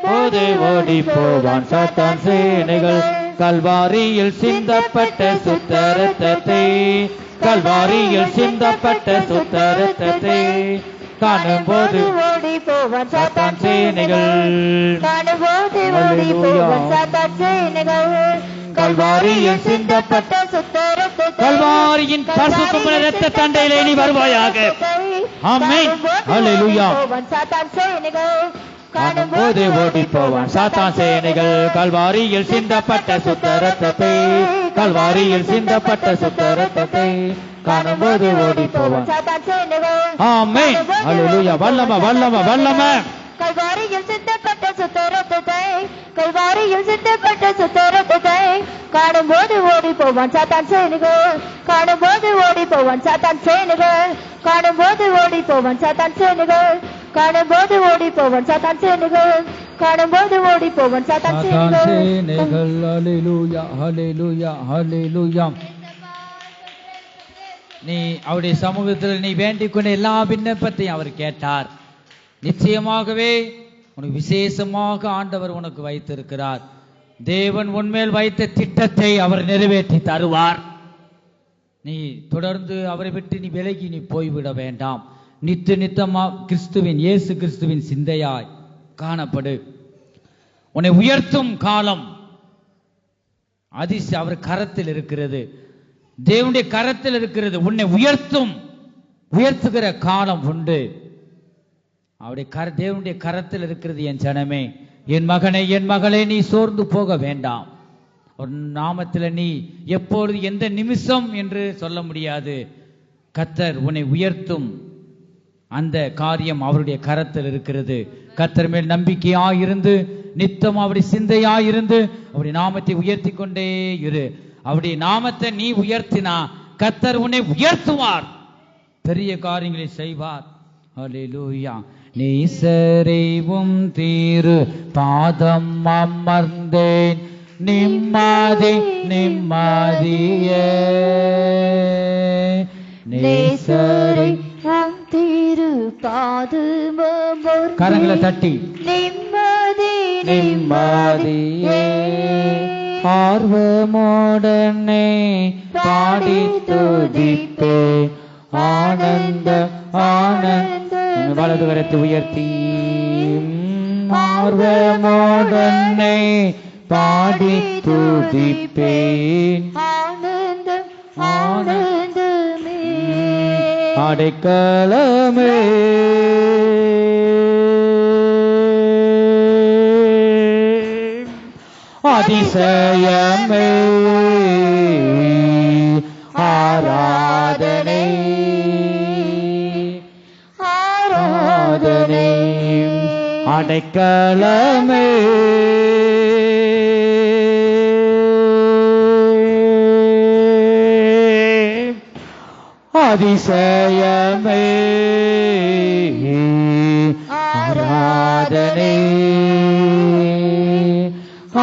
போது ஓடி போவான் சாத்தான் சேனைகள். கல்வாரியில் சிந்தப்பட்ட சுத்த இரத்தத்தை, கல்வாரியில் சிந்தப்பட்ட சுத்த இரத்தத்தை காணும் போது ஓடி போவான் சாத்தான் சேனைகள். கல்வாரியில் சிந்தப்பட்ட சுத்த இரத்தத்தை, கல்வாரியின் பரிசுத்தமான இரத்த தண்டையிலே நீ வருவாயாக. ஆமென், ஹல்லேலூயா. காணும் போது ஓடி போவான் சாத்தான் சேனைகள். கல்வாரியில் சிந்தப்பட்ட சுத்த இரத்தத்தை, கல்வாரியில் சிந்தப்பட்ட சுத்த இரத்தத்தை காணும் போது ஓடி போவான். ஆமென், ஹல்லேலூயா. வல்லம, வல்லம, வல்லம. கல்வாரியில் சிந்தப்பட்ட சுத்த ரத்தத்தை காணும்போது ஓடி போவான் சாத்தான் சேனைகள், காணும்போது ஓடி போவான் சாத்தான் சேனைகள், காணும்போது ஓடி போவான் சாத்தான் சேனைகள், காணும்போது ஓடி போவான் சாத்தான் சேனைகள், காணும்போது ஓடி போவான் சாத்தான் சேனைகள். ஹல்லேலூயா ஹல்லேலூயா ஹல்லேலூயா. நீ அவருடைய சமூகத்தில் நீ வேண்டிக் கொண்ட எல்லா விண்ணப்பத்தையும் அவர் கேட்டார். நிச்சயமாகவே உனக்கு விசேஷமாக ஆண்டவர் உனக்கு வைத்திருக்கிறார். தேவன் உன்மேல் வைத்த திட்டத்தை அவர் நிறைவேற்றி தருவார். நீ தொடர்ந்து அவரை விட்டு நீ விலகி நீ போய்விட வேண்டாம். நித்தமா கிறிஸ்துவின் இயேசு கிறிஸ்துவின் சிந்தையாய் காணப்படு. உன்னை உயர்த்தும் காலம் அவர் கரத்தில் இருக்கிறது, தேவனுடைய கரத்தில் இருக்கிறது. உன்னை உயர்த்துகிற காலம் உண்டு. அவருடைய தேவனுடைய கரத்தில் இருக்கிறது. என் ஜனமே, என் மகனே, என் மகளே, நீ சோர்ந்து போக வேண்டாம். ஒரு நாமத்தில் நீ எப்பொழுது எந்த நிமிஷம் என்று சொல்ல முடியாது. கர்த்தர் உன்னை உயர்த்தும் அந்த காரியம் அவருடைய கரத்தில் இருக்கிறது. கர்த்தர் மேல் நம்பிக்கையாயிருந்து நித்தம் அவருடைய சிந்தையாயிருந்து அவருடைய நாமத்தை உயர்த்தி கொண்டே இரு. அவருடைய நாமத்தை நீ உயர்த்தினா கர்த்தர் உன்னை உயர்த்துவார், பெரிய காரியங்களை செய்வார். ஹல்லேலூயா. நீசரைவும் தீரு பாதம் அமர்ந்தேன், நிம்மதி நிம்மதியே. நீசரைவும் தீரு பாதம் கரங்களை தட்டி நிம்மதி நிம்மதியே. ஆர்வமோடனே பாடி துதிப்பே, ஆனந்த ஆனந்த. வலது கரத்தை உயர்த்தி ஆர்வமோடனே பாடி துதிப்பேன், ஆனந்தம் ஆனந்தமே. அடைக்கலமே அதிசயமே ஆராதனை ஆராதனை. அடைக்கலமே அதிசயமே ஆராதனை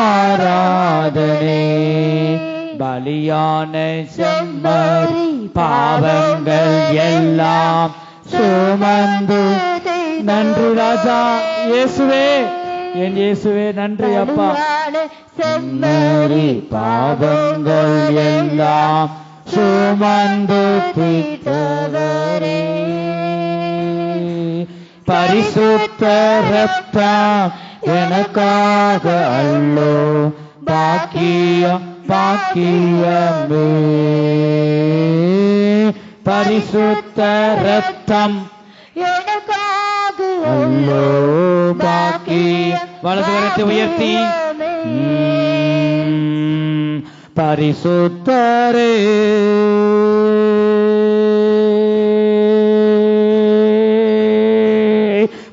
ஆராதனை. பலியான செம்மறி பாவங்கள் எல்லாம் சுமந்து. நன்றி ராஜா இயேசுவே, என் இயேசுவே, நன்றி அப்பா. செம்மறி பாவங்கள் எல்லாம் சுமந்து தீர்த்தவரே. பரிசுத்த ரத்தம் எனக்காக அல்லோ, பாக்கியம் பாக்கியமே. பரிசுத்த ரத்தம் எனக்காக அல்லோ, பாக்கியம். வலது கரத்தை உயர்த்தி பரிசுத்தரே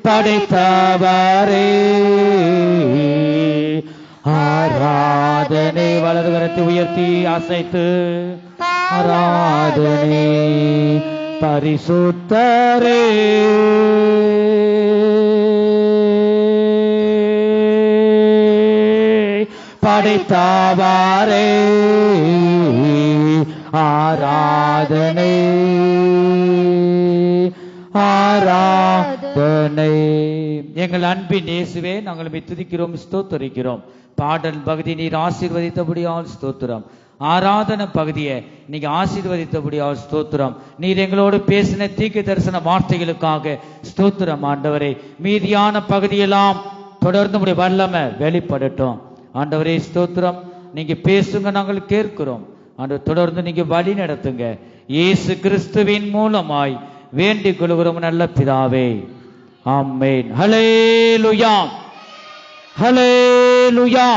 படைத்தவரே ஆராதனை. வலது கரத்தை உயர்த்தி அசைத்து ஆராதனை. பரிசுத்தரே படைத்தவரே ஆராதனை ஆராதனை. எங்கள் அன்பின் இயேசுவே, நாங்கள் துதிக்கிறோம், ஸ்தோத்திரிக்கிறோம். பாடல் பகுதி நீர் ஆசீர்வதித்தபடியால் ஸ்தோத்திரம். ஆராதனை பகுதியை நீங்க ஆசீர்வதித்தபடியால் ஸ்தோத்திரம். நீர் எங்களோடு பேசின தீர்க்க தரிசன வார்த்தைகளுக்காக ஸ்தோத்திரம் ஆண்டவரே. மீதியான பகுதியெல்லாம் தொடர்ந்து உடைய வல்லமை வெளிப்படட்டும் ஆண்டவரே. ஸ்தோத்திரம். நீங்க பேசுங்க, நாங்கள் கேட்கிறோம் ஆண்டவர். தொடர்ந்து நீங்க வழி நடத்துங்க. இயேசு கிறிஸ்துவின் மூலமாய் வேண்டிக் கொள்கிறோம் நல்ல பிதாவே, ஆமென். ஹல்லேலூயா ஹல்லேலூயா.